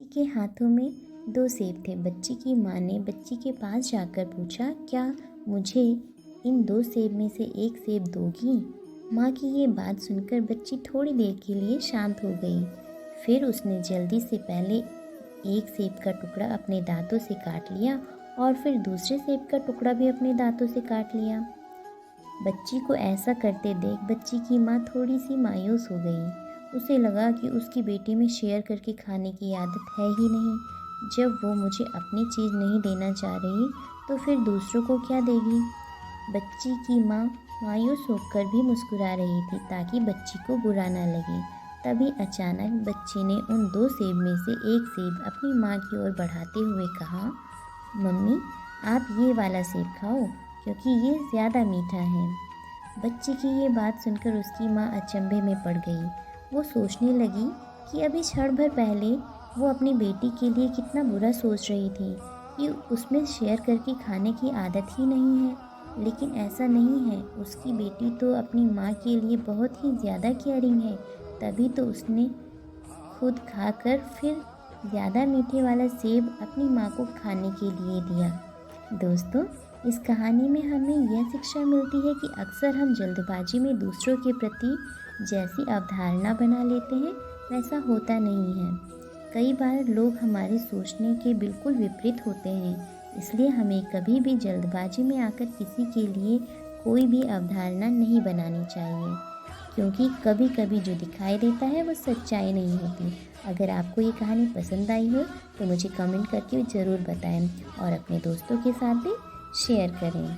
के हाथों में दो सेब थे। बच्ची की माँ ने बच्ची के पास जाकर पूछा, क्या मुझे इन दो सेब में से एक सेब दोगी? माँ की ये बात सुनकर बच्ची थोड़ी देर के लिए शांत हो गई। फिर उसने जल्दी से पहले एक सेब का टुकड़ा अपने दांतों से काट लिया और फिर दूसरे सेब का टुकड़ा भी अपने दांतों से काट लिया। बच्ची को ऐसा करते देख बच्ची की माँ थोड़ी सी मायूस हो गई। उसे लगा कि उसकी बेटी में शेयर करके खाने की आदत है ही नहीं। जब वो मुझे अपनी चीज़ नहीं देना चाह रही तो फिर दूसरों को क्या देगी? बच्ची की माँ मायूस होकर भी मुस्कुरा रही थी ताकि बच्ची को बुरा ना लगे। तभी अचानक बच्ची ने उन दो सेब में से एक सेब अपनी माँ की ओर बढ़ाते हुए कहा, मम्मी आप ये वाला सेब खाओ क्योंकि ये ज़्यादा मीठा है। बच्ची की ये बात सुनकर उसकी माँ अचंभे में पड़ गई। वो सोचने लगी कि अभी क्षण भर पहले वो अपनी बेटी के लिए कितना बुरा सोच रही थी कि उसमें शेयर करके खाने की आदत ही नहीं है। लेकिन ऐसा नहीं है, उसकी बेटी तो अपनी माँ के लिए बहुत ही ज़्यादा केयरिंग है। तभी तो उसने खुद खाकर फिर ज़्यादा मीठे वाला सेब अपनी माँ को खाने के लिए दिया। दोस्तों, इस कहानी में हमें यह शिक्षा मिलती है कि अक्सर हम जल्दबाजी में दूसरों के प्रति जैसी अवधारणा बना लेते हैं वैसा होता नहीं है। कई बार लोग हमारे सोचने के बिल्कुल विपरीत होते हैं। इसलिए हमें कभी भी जल्दबाजी में आकर किसी के लिए कोई भी अवधारणा नहीं बनानी चाहिए, क्योंकि कभी कभी जो दिखाई देता है वो सच्चाई नहीं होती। अगर आपको ये कहानी पसंद आई हो तो मुझे कमेंट करके ज़रूर बताएं और अपने दोस्तों के साथ भी शेयर करें।